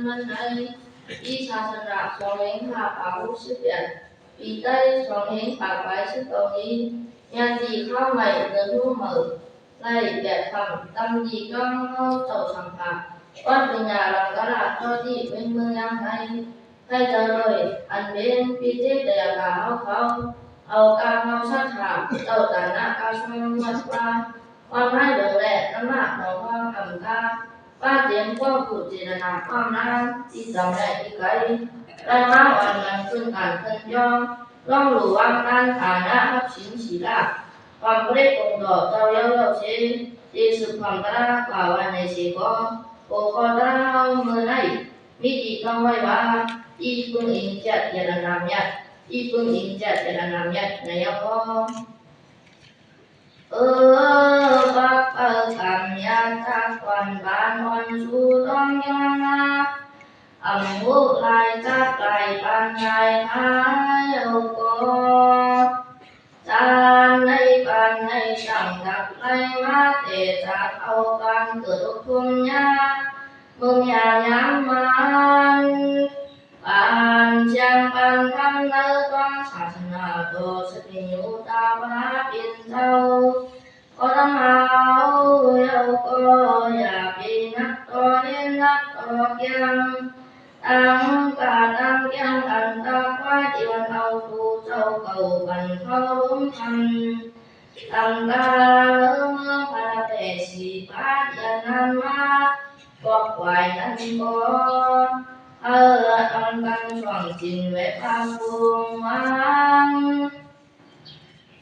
มันในอีศาสนาสองเองหาปาหุ11ปีใต้สองเองปากไป12นี้ญาติเข้าใหม่เดินรู้เหมือไล่แบบคำตำดีก็เข้าเจ้าสังฆาวัดปัญญาลังกราชเจ้าที่เป็นเมืองยังไงให้เจริญอันเป็นปีเจตยากาเขาเอาการเขาชัดถามเจ้าตาหน้ากาชมวัดว่าความให้เดือดแหลกน้ำหนักของความกำกาป้าเตรียมก็ผูดเจรนาความนั้นที่จำได้ที่ไกลได้มาวันนั้นซึ่งการขึ้นย่อมร่องหลวงการฐานะทับสินศีลาความเปรตองค์ต่อเจ้าเย้าเชที่สุดความตระกล่าวในสีก็โอคอตระเมื่อไหนมีดีกำไว้ว่าอีพึงอิงจัดเจรนามยัดอีพึงอิงจัดเจรนามยัดในยะก็ปักกำยันทักวันบานวันสู่ต้องยังนาอัมบุไลจักไลปันไลหายโอกจานในปันในสังกัดไลมาเตจากเอากันเกิดทุกข์ยากมึงอย่าย้ำมันปานเชียงปันทำเนื้อต้องศาสนาโตสติยุตาบาปินเจ้าก็ต้องเอาเยาก็อย่าปีนักต่อเล่นนักต่อเกียงตั้งกาตั้งเกียงอันตาควายที่วันเอาทูเจ้าเก่าบันเขาล้มทันตั้งตาเลื่อเมืองพระเตสีปาเดียนันมาบอกไว้นั่นบ่ตั้งกันช่วงจินไว้พาพุงวัง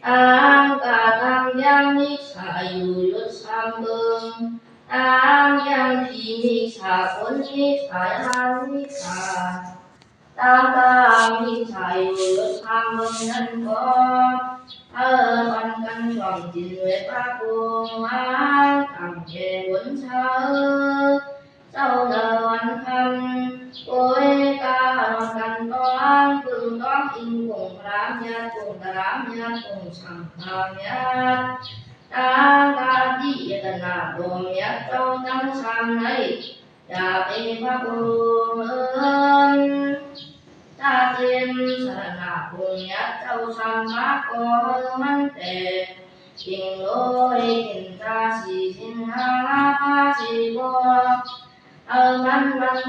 ตั้งกาตั้งยังนิสาอยู่ยุดสามเบิงตั้งยังที่นิสาคนนิสายันนิสาตั้งกานิสาอยู่ยุดสามเบิงนั่นบ่ปันกันช่วงจินไว้พาพุงวังตั้งเจวุนเชอเจ้าเดินคันโอยกากันต้องพึงต้องอิงคงพระเมียคงตระเมียคงสังฆาเมียตากาดิยตนาโดเมียเจ้าตั้งสังในอย่าเป็นพระบุญตาเทียมสนาภูมิยเจ้าสัมมาโกมันเตจิงโลยกินตาสีสินหาภาสีโกมัน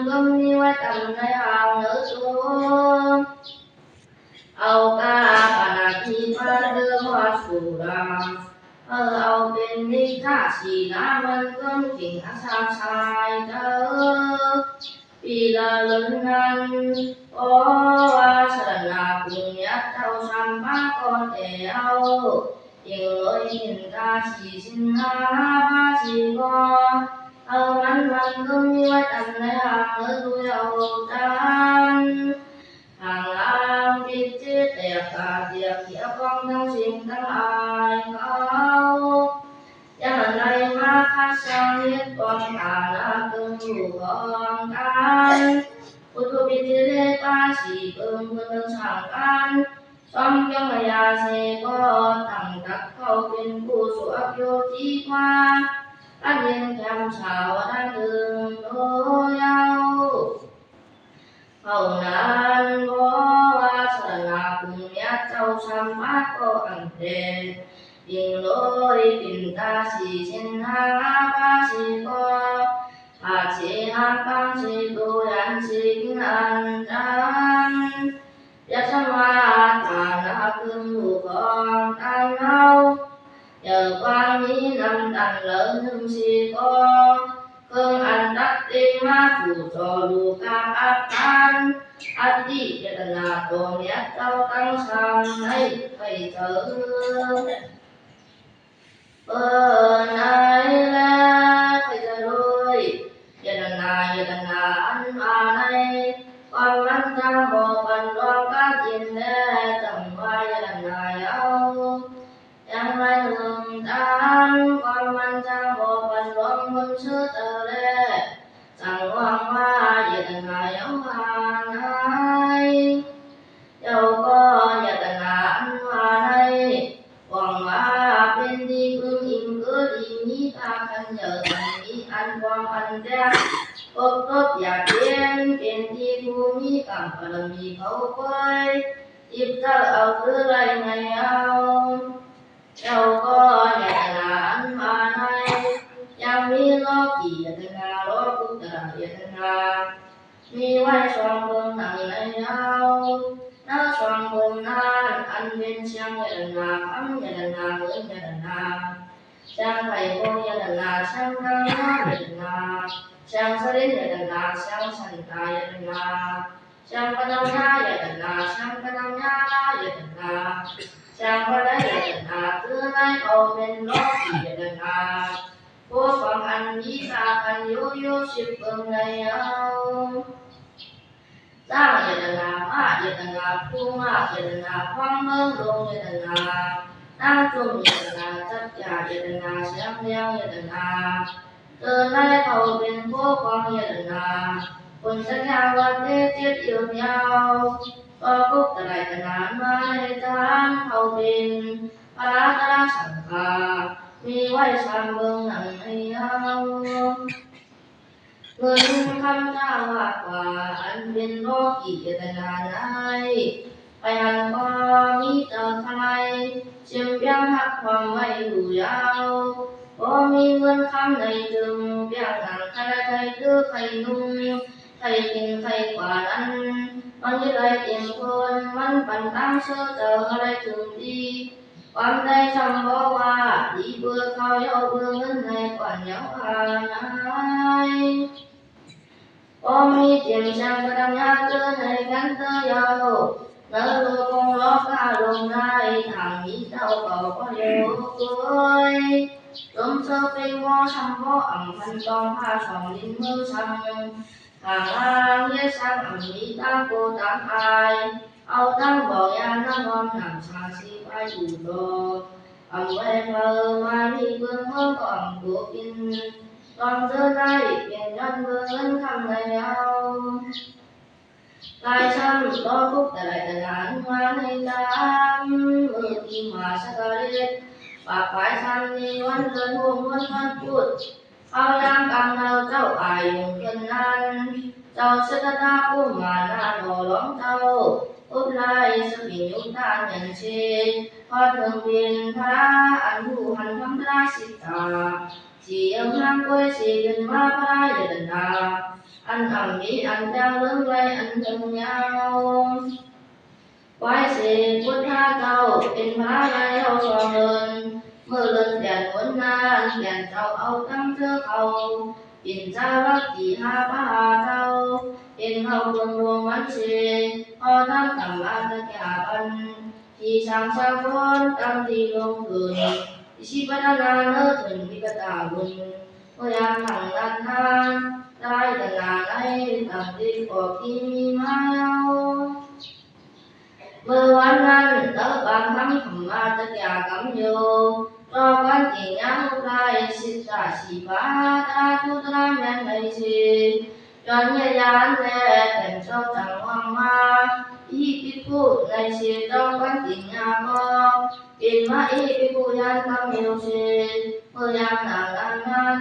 ก็มีไว้ทำในเอาเนื้อตัวเอากาปนาทีพาเดิมว่าสุราเอาเป็นนิทาสีน้ำมันก็ถึงอาสาชายเด้อปีละล้นนั้นโอ้วาสนาปุญญาเจ้าสัมมาก็แต่เอายิ่งเลยหินตาสีสินหาภาษีก็มันก็มีไว้ทำในหางเนื้อตัวเอาจันหางลางปิดจิตแต่กาเดียบเกี่ยวกับทั้งสิ่งทั้งหลายเขาอย่างไรมาคัดสรรเหตุผลฐานะตึงอยู่ของกันพุทธปิติเลปาสีเกินเพื่อนสั่งกันสมยังมายาเสก็ตั้งตักเขาเป็นผู้สวดโยติกว่าอันยังจำชาวนั้นถึงโตยาวเขานั้นบ่วาสนาปุญญาเจ้าสัมมาก็อันเดยิ่งโลยปินตาสีสินหาภาษีก็ภาษีหาปังสีตุยันสิงอันจันยัชมาตานาคึงลูกของตันเฮาnhờ quan mỹ năm đàn lớn hưng si có cương ăn đắc tinh ma phủ cho lù cam áp tan áp đi cho là tổ nhét trao tăng sang này phải thở này là phải thở rồi cho là ăn mà này con ăn sang bộ phần đoan các chuyện này chẳng qua cho là áo yang lai hương tan con man sang bộ phần đoan quân sư tờ lệ chẳng hoang hoa về tận là giống hoa này dầu có về tận là ăn hoa này hoàng hoa bên đi cương im cứ đi ní ta khăn nhờ thành ní ăn quang ăn đẹp cốt cốt và tiên เป็นที่ผู้มีกรรมบารมีเขาคอยจิบเจ้าเอาคือไรไงเอาเจ้าก็อย่าหลานมาในยังมีโลกีอย่านาโลกุตระอย่านามีไว้สองเบื้องหนังในเอาหน้าสองเบื้องนั้นอันเป็นเชียงอย่านาคำอย่านาเงินอย่านาช่างไผ่โบอย่านาช่างกังนาอย่านาช่างสลิดอย่านาช่างสันตาอย่านาช่างปนัญญาอย่านาช่างปนัญญาอย่านาช่างปนัญญาอย่านาคือในเอาเป็นโลกีอย่านาผู้ฟังอันนี้ตากันโยสิบเบื้องในเอาสร้างเจตนาผ้าเจตนาผู้มาเจตนาความเมืองลงเจตนาตั้งจุ่มเจตนาจับยาเจตนาเสียงเลี้ยงเจตนาเกินได้เขาเป็นผู้ฟังเจตนาคนสัญญาวันเด็ดเจ็ดยืนยาวก็กุกตะไลตะนานมาในจานเขาเป็นพระตราสังฆามีไว้สามเบื้องหนังในเอาเงินคำจ้าวาดกว่าอันเป็นโลกีเจตนาในไปหันก็มีเติมใครเชื่อมเพียงหักความไม่อยู่ยาวก็มีเงินคำในจึงเพียงหนังใครใครดื้อใครนุ่งใครกินใครกว่านั้นมันยังไรเตียงคนมันปั่นตั้งเชื่อเจออะไรถึงดีความใดจำบอกว่าดีเบื่อเขาเอาเบื่อเงินในก่อนเหนียวหายก็มีเตียงช่างกระดังยาเจอในกันเตยาวเนื้อโลกงล้อกาลงในทางนี้เจ้าเก่าก็เยอะด้วยจมเธอเป็นวอช่างวออ่ำพันตองผ้าสองลิ้นมือช่างทางล่างเยช่างอ่ำนี้ตั้งโกตั้งอายเอาตั้งบอกยาน้ำนอนหนังชาซีไปอยู่ดอกอ่ำไว้เธอมามีเบื้องเมื่อก่อนตัวกินตอนเธอได้เปลี่ยนยันเบื้องเงินคำในเอากายช้ำก็ทุกแต่ไหลแต่งานมาในตามมือที่มาสักเล็กปากปลายช้ำนี้วันเดินห่วงวันพูดเขายังกำเราเจ้าอายอยู่เกินนั้นเจ้าเสด็จผู้มาหน้าหล่อล้อมเจ้าอุบไล่สมิยุตาอย่างเช่นพอถึงเป็นพระอันผู้หันทำราสิตาที่ยังทำกวยสีเป็นมาพระยดนาอันทำนี้อันเจ้าเรื่องไรอันจังยาวไว้เสียพุทธาเจ้าเป็นพระใหญ่เราสองเดินเมื่อเดินแดนวนนานแดนเจ้าเอาตั้งเธอเขาปิ่นเจ้ารักที่หาพระเจ้าเป็นเขาดวงวันเชพอทั้งกำลังจะแก่บันที่ช่างสะท้อนกำที่ลงคืนชีพนานาเนื้อถึงวิกตาบุญเมื่อยามหลังนั้นนานได้แต่งานให้ทำดีกว่าที่มีมาเมื่อวันนั้นเลิกบางคำคำมาจะแก่กำโยรอวันที่ยังไรสิตาชีวาตาทุตระแม่ในชีจนยานแน่แต่เจ้าจังวังมาอีพิพูในชีต้องวันที่ยังก็กินมาอีพิพูยันทำโยชีเมื่อยามนานนั้น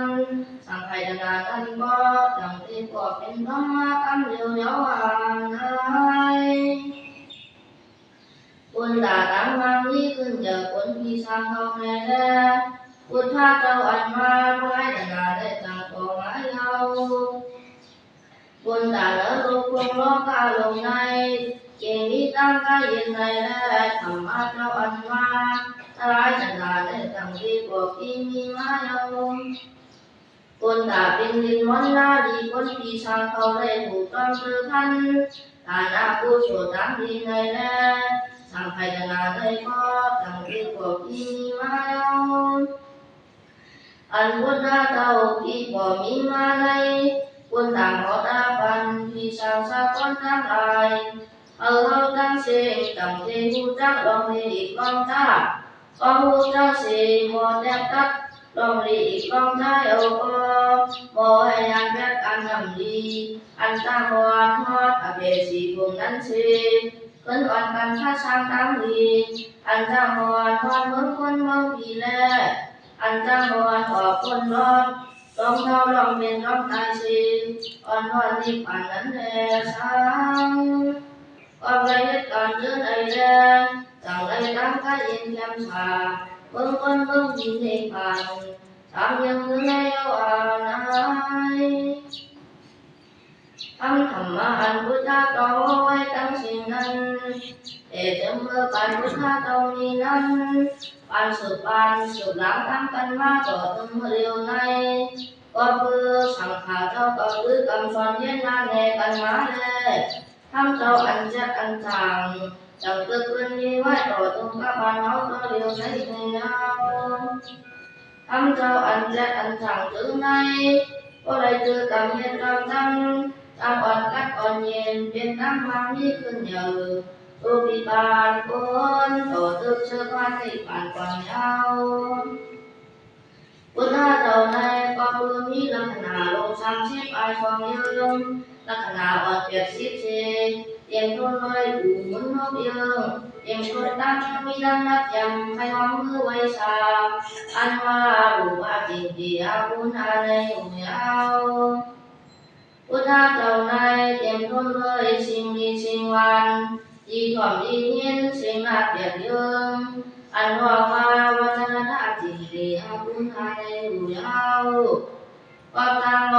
สังไขนานนั้นก็ดังที่พวกเป็นต้องมาคำโยยาวานคุณตาตั้งวางนี้ขึ้นเจอคนที่สร้างเขาแน่แน่พุทธะเจ้าอันมาไว้แต่นาได้จังของไม้เอาคุณตาเลิกลูกคงร้องกาลงในเก่งนี้ตั้งกายเย็นในแน่ธรรมะเจ้าอันมาตายแต่นาได้จังที่พวกที่มีมาเอาคุณตาเป็นดินวันนาดีคนที่สร้างเขาได้ถูกต้องคือพันฐานะผู้โชดตั้งดีในแน่สังไขนาได้ก็ตั้งที่พวกที่มีมาเอาอันพุทธะเจ้าที่บ่มีมาในคุณต่างขอตาปันที่สร้างสะท้อนทั้งหลายเอาตั้งเสียงตั้งใจหูจักลองลีอีกลองจ้าก็หูจักเสียงบ่แทบตัดลองลีอีกลองได้เอาก็บ่ให้ยันแบกอันนำดีอันตั้งวันฮอดอเบสีพวงนั้นเสียขึ้นอ่อนกันข้าช้างตั้งดีอันตั้งวันฮอดเมืองคนเมืองดีแลอันตั้งวันออกคนร้อน ลองเท่าลองเป็นลองตายสิอ่อนวอนนิพพานนั้นแลสังความละเอียดการเดินไอแลจังไรตั้งกายเย็นแจ่มชาเบิ่งคนเบิ่งยินในผ่านทำยังเมื่อในเอานายทำธรรมะอันพุทธะต้องไว้ตั้งสิ่งนั้นแต่จะเมื่อปันพุทธะต้องมีนั้นปันสืบหลังตั้งกันมาต่อถึงเร็วในก็คือสังขารเจ้าก็คือกำสอนเย็นมาแน่กันมาเลยทำเจ้าอันจัดอันจางจังเกิดขึ้นมีไว้ต่อถึงกับบ้านเราก็เร็วในเงาทำเจ้าอันจัดอันจางถึงในก็ได้เจอกับเหตุการณ์นั้นตามอ่อนกัดอ่อนเย็นเป็นน้ำมันนี้ขึ้นเยอะตัวปีบานคนต่อตึกเชื่อว่าในป่านก่อนยาวพุทธะเจ้าในก็คือมีลักษณะลง30อายฟองยืงลักษณะอ่อนเปียก10เตรียมทุนเลยอู่มุนนกยืงเตรียมทุนตั้งมีดังนักยำใครหอมมือไว้สาอันว่ารู้ว่าจริงดีอาบุญอะไรอยู่ยาวพุทธะเจ้าในเตรียมทุนเลยสิ่งดีสิ่งวันดีถ่อมดีเย็นสิ่งนักเปียกยืงอันว่าวัฒนธรรมจริงดีอาบุญอะไรอยู่ยาวก็ตามห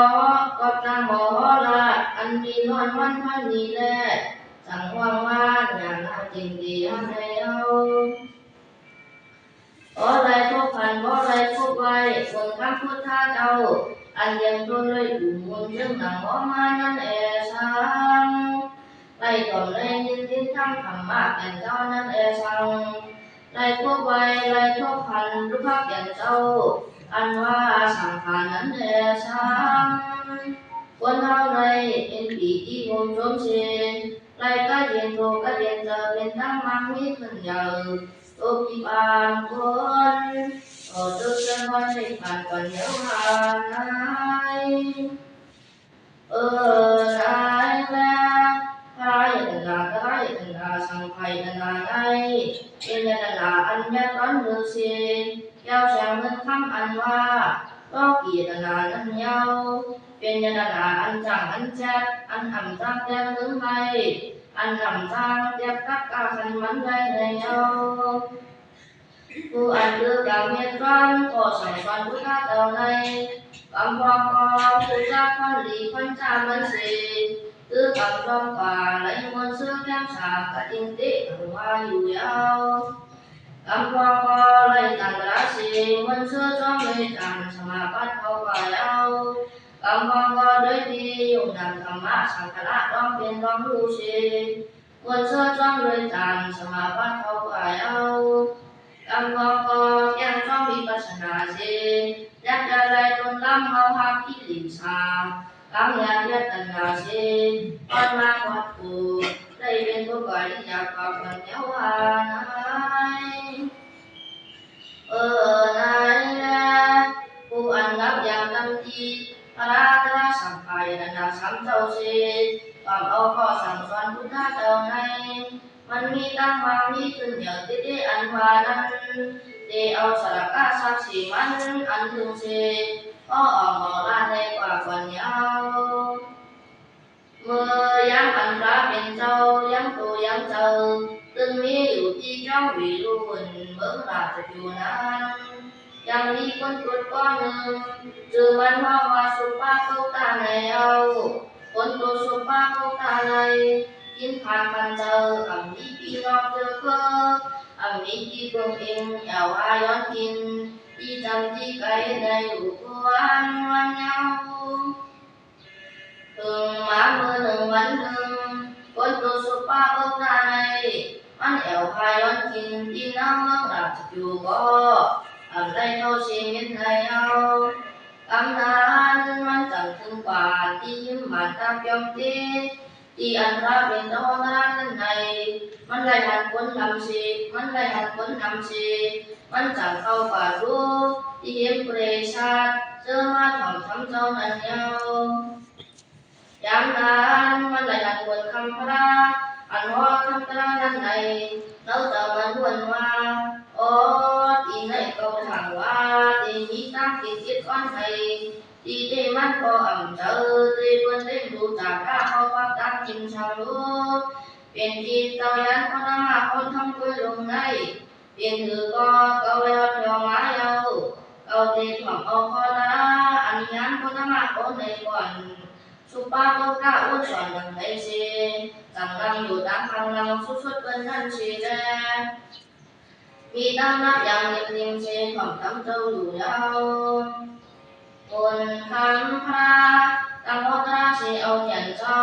มอละอันมีนอนวันพันนี้แหละสังว่างว่าอย่างน่าจริงดีอะไรเอาอะไรทุกพันอะไรทุกไว้คนพระพุทธเจ้าอันยังต้นเลยอยู่มุนเรื่องหนังออกมานั่นเอสังไล่ก่อนเลยยินดีทำธรรมะแก่เจ้านั่นเอสังไล่ทุกไว้ไล่ทุกพันรูปภาพแก่เจ้าอันว่าสังขารนั้นเอสังคนเฮาในเอ็นปีที่งมจมเชนไล่ก็เย็นโตก็เย็นเจอเป็นตั้งมันมีขึ้นเยอะตัวปีบานคนตัวเจ้าวันในผ่านก่อนเยอะหานายนายแล้วพายนาได้นาสังไพนาได้เป็นนาอันยัดต้นฤาษีแก้วแสงเงินคำอันว่าก็กีดนาอันเยาเป็นนาอันจังอันแจ๊ดอันห่ำจังแจ๊ดหรือไม่อันห่ำจังแจ๊ดตักกาขันมันได้ในเยาผู้อันเลือกการเมียนร้อนก็สั่งสอนพุทธะเจ้าในกำพองก็ผู้จักคนหลีคนจามันสีคือกำจองกว่าไหลมนต์เสื้อแก้มสากัดอินติหัวอยู่ยาวกำพองก็ไหลตันราศีมนต์เสื้อจ้องเลยจันสมาบัติเขากว่ายาวกำพองก็ด้วยดีอยู่นำธรรมะสังฆะร้องเป็นร้องรู้สีมนต์เสื้อจ้องเลยจันสมาบัติเขากว่ายาวกำพองก็ยังจ้องวิปัสสนาสียักษ์อะไรตนล้ำเมาหาพิลิชากำยันยัตนาสีอ่อนมาวัดกูได้เป็นผู้ก่อที่อยากขอบคนเยาวานายนายละผู้อันรับอย่างตั้งทีพระราชสัมภายนาสัมเจ้าสีความเอาข้อสั่งสอนพุทธะเจ้าในมันมีตั้งบางนี้ขึ้นอย่างที่อันวานั้นได้เอาสระกาสักสีมันอันถึงสีก็ออกหมอลาในกว่าก่อนยาวเมื่อยังอันพระเป็นเจ้ายังตัวยังเจ้าตึงมีอยู่ที่เจ้าวิรุณเมื่อราชอยู่นั้นยังมีคนกดก้อนหนึ่งจือมันว่าสุภาพตาในเอาคนตัวสุภาพตาในกินผ่านพันเจอมีพี่น้องเจอเพื่อมีที่เพิ่งเองอย่าว่าย้อนกินที่จำที่ไกลในอยู่วันเยาถึงมาเมื่อหนึ่งวันหนึ่งคนตัวสุภาพตาในมันแอวพาย้อนกินที่น้ำเมืองราชอยู่ก็ได้เข้าชีวิตในเอากำนันมันจังถึงกว่าที่ยิ้มหวานตาเพียงตีที่อันพระเป็นโตนั้นในมันได้หันคนนำสีมันจังเข้าป่ารู้ที่เห็นเปรชาเจอมาทำเจ้านั้นเยายามนั้นมันได้หันคนคำพระอันว่าคำตรานั้นในเราจะมันวนว่าที่ในเก่าทางว่าที่มีตั้งจิตอ่อนใจท ที่ที่มันก็เจอที่เพื่อนเล่นดูจากข้าเขาพักตั้งกินชาวลูกเป็นที่เจ้ายันคนน้ำคนทำกุยลงในเป็นถือก็เกาเลยเดียวมาเยาเกาตีของเอาคอนาอันยันคนน้ำคนในก่อนสุภาพก็กล้าอ้วนสอนอย่างไรสิจังนั่งอยู่ตามทางเราสุดๆเป็นนั่นสิแลมีตั้งนับอย่างเรียงเชนของตั้งเจ้าอยู่ยาวคนคำพระตั้งวัดราชเอาหยันเจ้า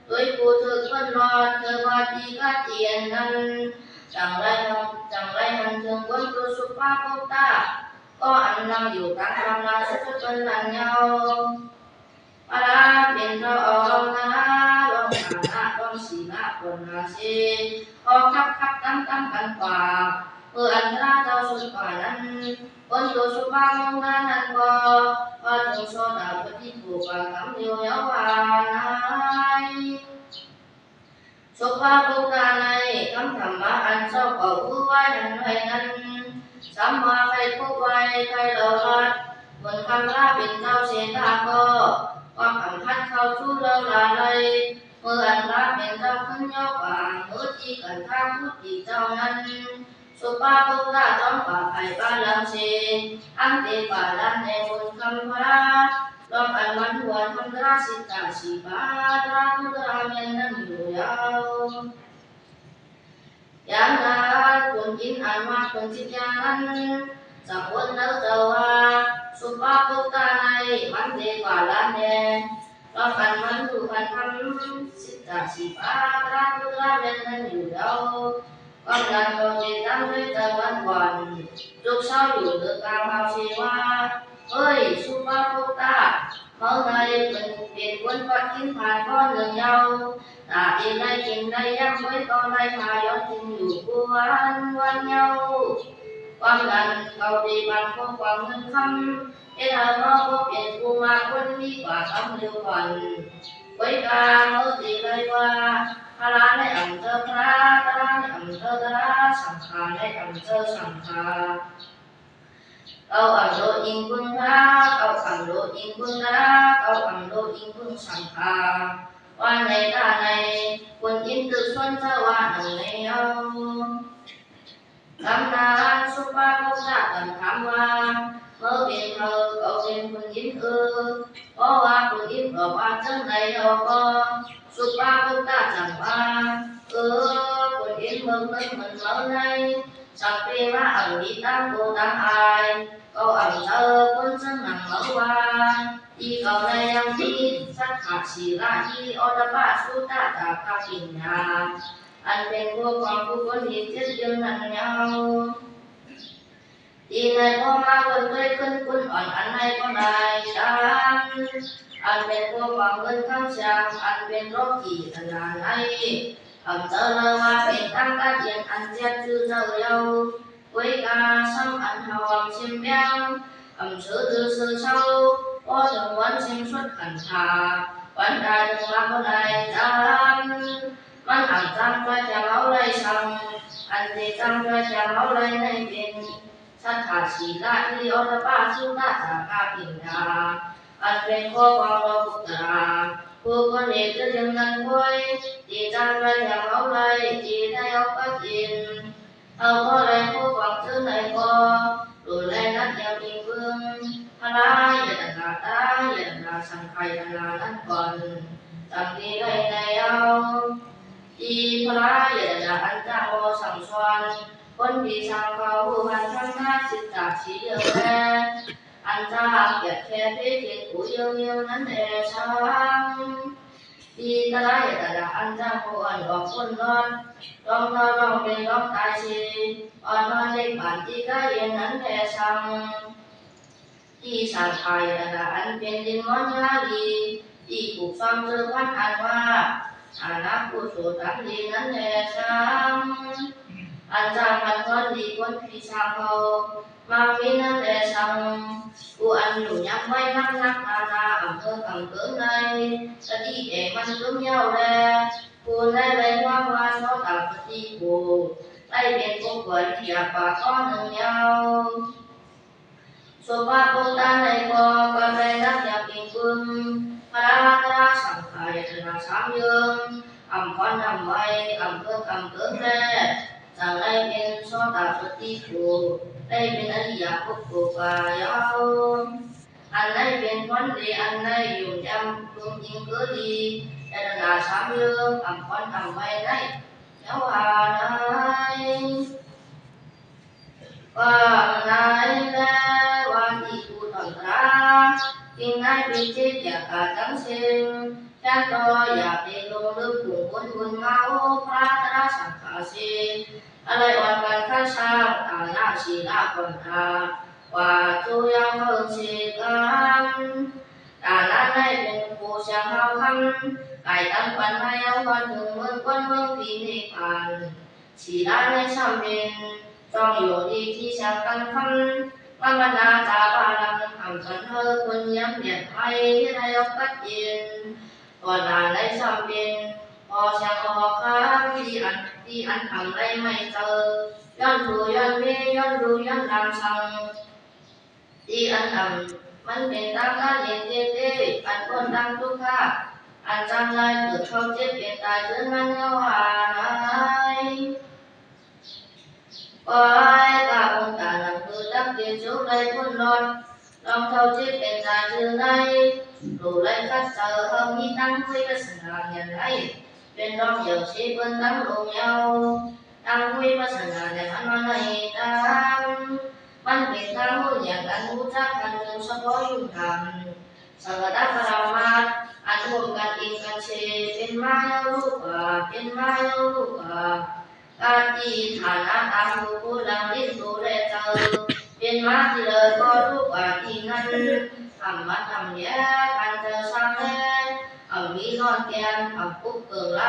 ด้วยผู้ถึกคนรอดเธอว่าดีก็เทียนนั้นจังไรหันถึงคนตัวสุภาพก็ตาก็อันนั่งอยู่กลางกำลังสุดๆเป็นนั่นยาวปลาเป็นเราเอาลองนะลองหาลองสีมาคนหาเสีพอคับตั้งกันกว่าอันตราเจ้าสุดกว่านั้นคนตัวสุภาพมองนั้นก็ว่าถึงโซดาปฏิบูปคำเดียวยาวานายสุภาพบุตรในคำธรรมะอันเจ้าก็รู้ไว้นั้นไว้นั้นสัมมาใครพบไว้ใครเราลัดบนคำลาเป็นเจ้าเสดาก็ว่าคำพัดเข้าสู่เราลาเลยอันละเป็นเจ้าขึ้นยกว่าที่กันข้าพุทธิเจ้านั้นสุภาพบุตรจ้องป่าไผ่บ้านลังเชอันเตป่าลันในบนคำพระลองอันมันหวนคำราสิตาสีบาตราทุตราเมียนนั้นอยู่ยาวอย่างนั้นคนกินอันว่าคนจิตยานั้นสักวันแล้วเจ้าว่าสุภาพบุตรในมันเตป่าลันเนลองอันมันดูอันคำสิตาสีบาตราทุตราเมียนนั้นอยู่ยาวก็การโดนตีตั้งด้วยเจ้าวันวันลูกเศร้าอยู่เดือดกลางเมาชีว่าเฮ้ยสุภาพบุตรเมื่อไงเป็นคนปัดกินผ่านก้อนหนึ่งยาวตาเองได้กินได้ยังไว้ตอนได้พายอดกินอยู่กวันยาวความดันเขาดีบางคนความเงินคำเอ็นเอาเนาะเป็นกูมาคนดีกว่าคำเดียวกันไว้กาเมื่อตีเลยว่าพระในอันเจอพระตระในอันเจอตระสังขารในอันเจอสังขารเอาอันโลอิงบุญพระเอาอันโลอิงบุญตระเอาอันโลอิงบุญสังขารว่าในตาในคนอินตึกส่วนเจ้าว่าหนึ่งในเอาตำนานสุภาพบุรุษกันถามว่าเมื่อเป็นเธอเขาเป็นคนอินเพราะว่าคนอินบอกว่าจังในเอาก็สุภาพบุรุษจังว่าคนอินเมืองนั้นมันเมื่อไงสักปีว่าอันนี้ตั้งโบตั้งอายก็อันเธอคนจังหนังเมื่อวานที่เขาในยังที่สักขาศีลาที่อรบาสุตตาจากข้าปิญญาอันเป็นพวกของผู้คนที่เจ็ดเดือนนั้นยาวที่ในพ่อมาคนเคยขึ้นคุณอ่อนอันในก็ได้ดังอันเป็นพวกของเงินข้างช่างอันเป็นโรคที่ขนาดไหนอันเจอเลยว่าเป็นตั้งการเรียนอันเจ็ดชื่อเจ้าเยาไว้กาซ้ำอันหาวชิมแบงอันชื่อดื้อชื่อเช่าพอถึงวันชิมชุดขันธาวันใดถึงรับก็ได้ดังมันอันจำก็จะเอาเลยซ้ำอันที่จำก็จะเอาเลยในเป็นสัทธาศีลาที่อรบาสุตตาจากข้าปิญญาอันเป็นข้อความเราบุตราผู้คนเอกจะยังนั้นไว้ที่จำก็จะเอาเลยที่ได้เอาก็กินเอาก็เลยผู้ฟังชื่อในก็ดูแลนัดยังมีเบื้องพระรายอย่าด่าตาอย่าด่าสังขารนานั้นก่อนจำดีได้ในเอาอีพระอย่าด่าอันจ้างโอสังสอนคนที่ช่างเขาหันทั้งหน้าสิตาชีเยอะแยะอันจ้างเกียรติแค่เพียงผู้เยียวนั้นเอช่างที่ตะไลตะดาอันจ้างผู้อ่อนออกคนนอนร้องเป็นร้องตายชีอ่อนนอนในบ้านที่ก็เย็นนั้นแพ้ช่างที่สังขารตะดาอันเป็นดินมอนยาลีที่ปลูกซ้อมเจอพันอันว่าอาณาผู้สูดอันดีนั้นแพ้ช่างอันจ้างพันคนดีคนที่ช่างเขามามีนั้นแพ้ช่างผู้อันอยู่ยังไม่นักนาอำเภอในสติเอกมันตุ้มเย้าแลผู้ได้เลยว่าโนตาปฏิผู้ได้เป็นผู้ป่วยที่อยากปากก้อนหนึ่งเย้า สุภาพบุรุษในกองกันในนักอยากกินกุมพระราชาสังขารยนาสามยืมอำพรอำไว้อำเภอคำเกิดแร่จังได้เป็นโซตาสติภูได้เป็นอริยภพภูกายาวอันได้เป็นคนดีอันได้อยู่ยำรุงยิงเกิดดีแต่นาสามยืมอำพรอำไว้ได้ยาวหาได้ว่าไหนแล้วันที่กูต้องการที่ไหนเป็นเจ็บอยากขาดทั้งสิ้นฉันก็อยากได้ลงลึกปุ่งบนบนเงาพระตราสังขารสิอะไรอ่อนกันข้าช้างตาหน้าชีลาคนตาว่าตัวยังเพิ่งสิกันตาหน้าได้เป็นผู้เสียงเฮาคำไก่ตั้งปันให้เอาวันถึงเมืองก้นเมืองปีนิพพานชีลาในช่ำเป็นจองอยู่ดีที่ช่างกันคำวันบรรดาจาบาลังคำสันเธอคนย้ำเปลี่ยนไปที่นายกกัดเย็นก่อนนานได้ช่ำเป็นพอช่างออกคำที่อันทำได้ไม่เจอย้อนดูย้อนเวย้อนดูย้อนนำสั่งที่อันทำมันเป็นตามการเย็นเย็นเด้อันคนดังทุกข้าอันจำได้เกิดเขาเจ็บเปลี่ยนตายจนมันเงาหายปล่อยกาองตาหนังคือตั้งเตียนชุกในคนนอนลองเท่าเจ็บเป็นตายจือในดูไรคัดเจอเขามีตั้งคุยกับสนานอย่างไรเป็นน้องเหยียวชีเปิ้นตั้งลงเยาตั้งคุยกับสนานอย่างอันมันในตามมันเป็นทางมุ่งอย่างกันรู้จักกันจนเฉพาะยุ่งทำสังกัดพระมาอันรวมกันอิงกันเชเป็นมาเยาลูกเป็นมาเยาลูกการที่ฐานะตามผู้ผู้ดังลิ้นตัวแลเจอเป็นมาที่เลยก็รู้ว่าที่นั้นทำมาทำแย่กันเจอซ้ำแน่เอามีนอนแกนเอาปุ๊บเกิดไร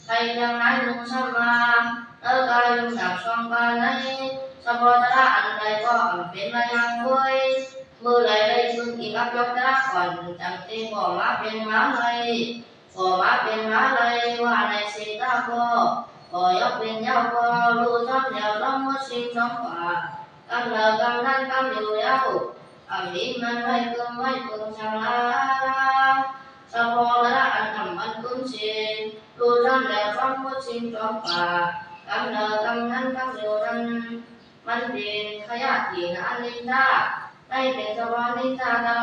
ใครจะงานนุ่งสมากายยุ่งดับช่องปานในสมบูรณ์อันใดก็เป็นมายังเว้ยมือไหลได้ซึ่งอีกอับยกตะก่อนจำเป็นก็มาเป็นมาเลยก็มาเป็นมาเลยว่าในสิ่งตาก็ยกเป็นยาวก็รู้ชอบเดียวต้องมุสิงต้องป่ากำเนิดกำนั้นกำอยู่ยาวมีมันไม่เกินไม่เกินช่างลาสมบูรณ์อันทำมันคุ้นชินรู้ชอบเดียวต้องมุสิงต้องป่ากำเนิดกำนั้นกำอยู่นั้นมันเป็นขยะที่นันนิจาได้เป็นสวรรค์นิจาตา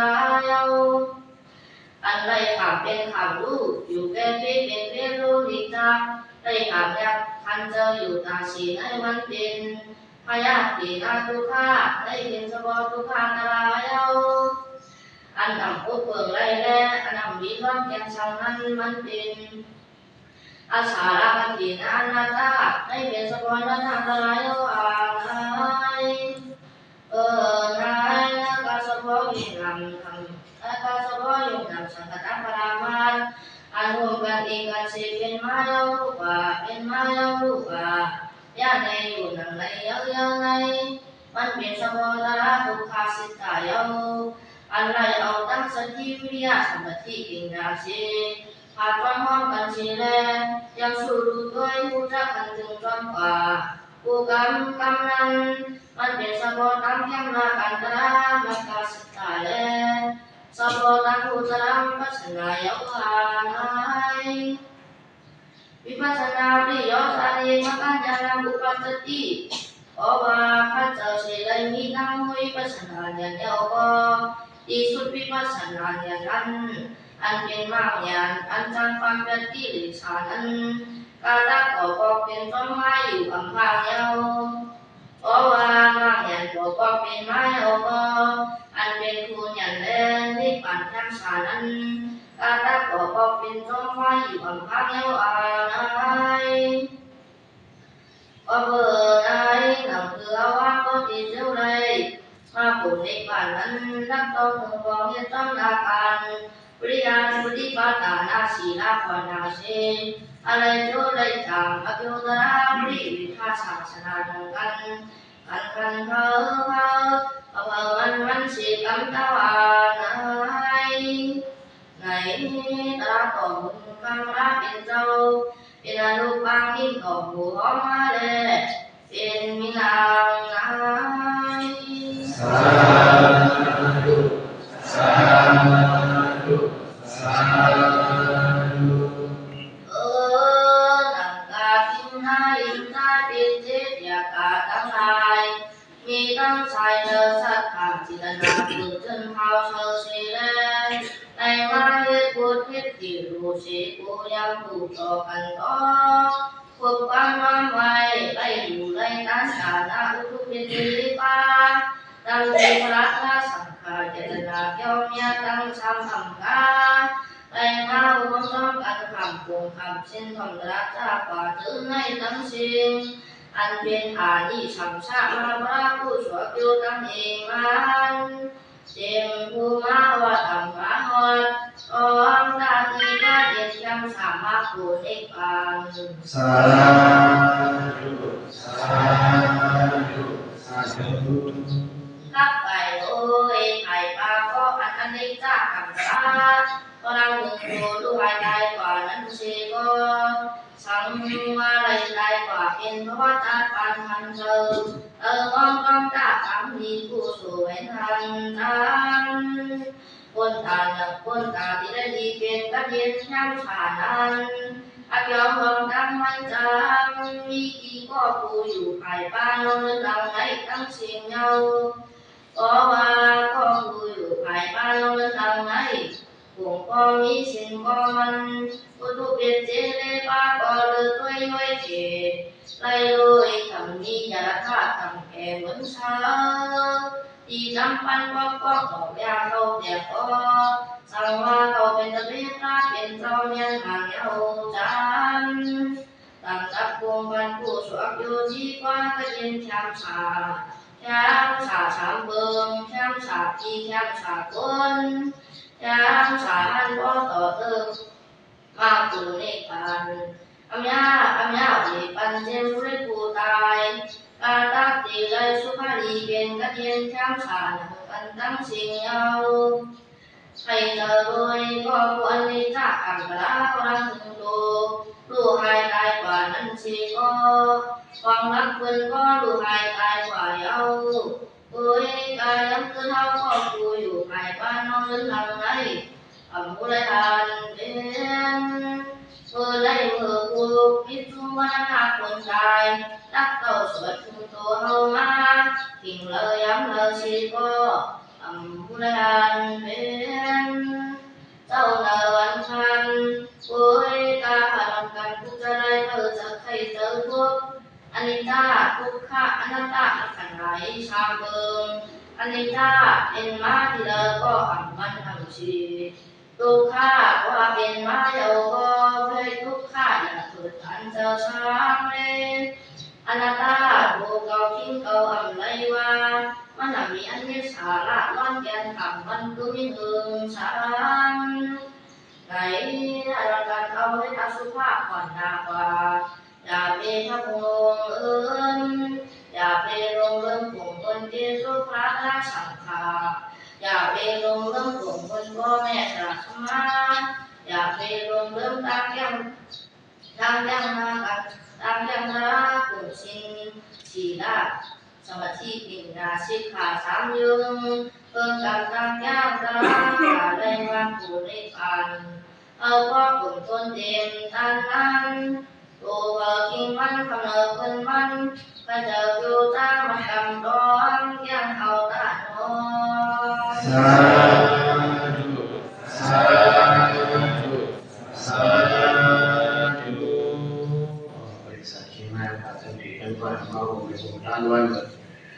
เยาอันไรขำเป็นขำรู้อยู่แก่เป็นเรียนรู้นิจาได้ขำยักทันเจออยู่ตาสีในมันเป็นพยาธินาทุกขาได้เป็นสวรรค์ทุกขาตาเยาอันนำผู้เปิงไรแล่อันนำวิร้อนแกงช่างนั้นมันเป็นอาสาละกันทีนานาตาได้เป็นสวรรค์นาตาเยานายนายนักสมบูรณ์ยิ่งลำทำนักสมบูรณ์ยิ่งลำสังกัดพระมารอันรวมกันเองกันสิเป็นมาเยาลูกเป็นมาเยาลูกย่าในอยู่หนังในเยาในมันเป็นสมบูรณ์ทุกขาสิตาเยาอันไรเอาตั้งสติวิริยะสมาธิอิงดาสิหากความห้องกันสิแลยังสู้ดูด้วยผู้จักกันถึงจอมป่าผู้กำนั้นมันเป็นสมบูรณ์ตามยังนากันตระมันกาสิตาแลสมบูรณ์ตามผู้ตระปัสนาเยาวานวิปัสสนาปริโยสานีมังญาณบุปัสสติเพราะว่าข้าเจ้าเสด็จมีนามวิปัสสนาญาณเยาวที่สุดวิปัสสนาญาณนั้นอันเป็นมากญาณอันจำความเป็นที่หรือฌานนั้นการรักก็เป็นต้นไม้อยู่อำพางเยาวเพราะว่ามากญาณก็เป็นไม้เยาวอันเป็นคูญญาณแดงที่ปั่นทั้งฌานนั้นการรักก็เป็นต้นไม้อยู่อำพางเยาวก็เบื่อนายหนังเกลือว่าก็ติดเจ้าเลยมาปุ่นในบ้านนั้นนักต้องถึงกองเห็นต้องนาการปริยาปฏิปตานาสีนาภาวนาเชอะไรโจเลยจำอภิวตราปริวิภาศาสนาตรงกันเพ้อมันสีกำตาวานายตาต่อมุนกำราเป็นเจ้าเป็นอนุบาลหินต่อหัวมาเลยเป็นมินางนาย สาธุสาธุสาธุดังกาทินนาอินทาเป็นเจตยากาทั้งหลายมีตั้งใจเลอสัตถาจิตนาปุจนเฮาเชอเสเลในมาเหตุพุทธติรูสิกูยังผูกต่อกันต่อควบความวางไว้ไล่อยู่ไล่ตันสานาอุทุปิติปาดังมีพระราสังขารเจตนาเกี่ยวเมียตั้งช้ำทำกาไล่มาอุปสมกันคำปวงคำสิ้นทำรักจากกว่าถึงในตั้งสิ่งอันเป็นอานิสงส์มาพระผู้สวดอยู่ตั้งเองมันเจียงผู้มาว่าทำมาหอดองตาทีก็เย็นจำสามารถผู้นิพพานสาธุสาธุสาธุรับไปโอ้ยไข่ปลาก็อันนี้จ้าคำสาก็เราหนึ่งตัวด้วยใจกว่านั้นสิก็สังว่าอะไรใจกว่าเป็นเพราะว่าตาปันทันเจอมองกองตาคำมีผู้สวยทันทันคนตาหนักคนตาที่ได้ดีเป็นกระเทียนช่างฉานั้นอาเกี่ยวกับดังมันจำมีกี่ก็ผู้อยู่ไข่ปลาโน้นเราไหนตั้งเสียงเงาก็ว่าก็ผู้อยู่ไข่ปลาโน้นเราไหนผงก็มีสิ่งก็มันอุตุเปลี่ยนเจเลปาก็เลยด้วยด้วยเจไล่เลยทำนี้อย่าท่าทำแก่เหมือนเช้าที่จำปันก็ดอกยาเขาเดียก็สั่งว่าเขาเป็นตะเลียตาเป็นเจ้าเมียนห่างเอาจันตั้งกับวงบันผู้สวดอยู่ที่กว่าก็เย็นชามชาชามเบิงชามชาที่ชามชาคนชามชาหันบ่ต่อเติมมาผู้นิพพานอำยาที่ปันเจมุริผู้ตายกาตักตีเลยสุภาลีเป็นกระเทียนชามชาหนังกันตั้งสิ่งเอาใครเจอรวยก็ควรนิจาอังกลารังถึงโลรู้หายตายกว่านั้นสิก็ความรักเพิ่นก็รู้หายตายกว่าเยาปุ้ยกายน้ำคือเท่าก็กูอยู่หายบ้านน้องลิ้นหลังไหนผู้ไรทานเป็นมือไรมือกูพิจูวันนาคนตายรักเก่าสวดถึงตัวเฮามาทิ้งเลยย้ำเลยสิก็ผู้ไรทานเป็นเจ้าเนวันคันปุ้ยกาหันกันผู้จะได้เธอจะใครเจอทุกอนิจจาทุกขะอนัตตาขันไหลชาเบิงอนิจจาเป็นมาที่เลก็มันชีทุกข้าว่าเป็นมาเยาก็เคยทุกข้าอย่าฝืนอันเจ้าช้างเลยอนัตตาผู้เก่าทิ้งเก่าไรว่ามันมีอันนี้สาระล้อนแกนคำมันก็มีหนึ่งสามไหนอะไรกันเอาให้ทัศสุภาพก่อนหน้ากว่าอย่าไปพระพงเอิญอย่าไปลงเรื่องผงคนเจสุพระราชังคาอย่าไปลงเรื่องผงคนพ่อแม่ศาสนาอย่าไปลงเรื่องตั้งยังมากันตั้งยังรักกุศินชีดาสมาธิปิญญาสิกขาสามยุงเพิ่งกับตั้งยังตระได้วันผู้นิพพานเอาพ่อขุนต้นเต็มตันนั้นตัวกินมันคำเนอคนมันไปเจออยู่จ้ามันกำร้อนยังเอาตาโนสาธุสาธุสาธุบริษัทที่มาผ่าสนิทกันก่อนมาลงในสงการวัน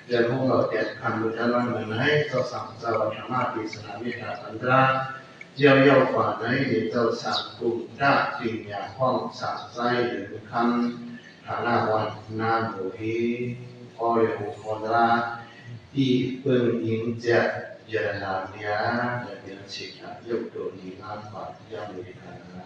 เดือนพวกเราแจกคำบุญวันเหมือนให้เจ้าสั่งเจ้าธรรมะปีสนาวิหารอันตราเยี่ยมกว่าในเจ้าสั่งกลุ่มได้จริงอย่างห้องสั่งไส้หรือคำฐานาวันนาโมหีพอเรียกคนละที่เพิ่งยิงเจ็บเยอรนาเนียและเดียนสิกายกตัวนี้งานฝันยังมีกันนะ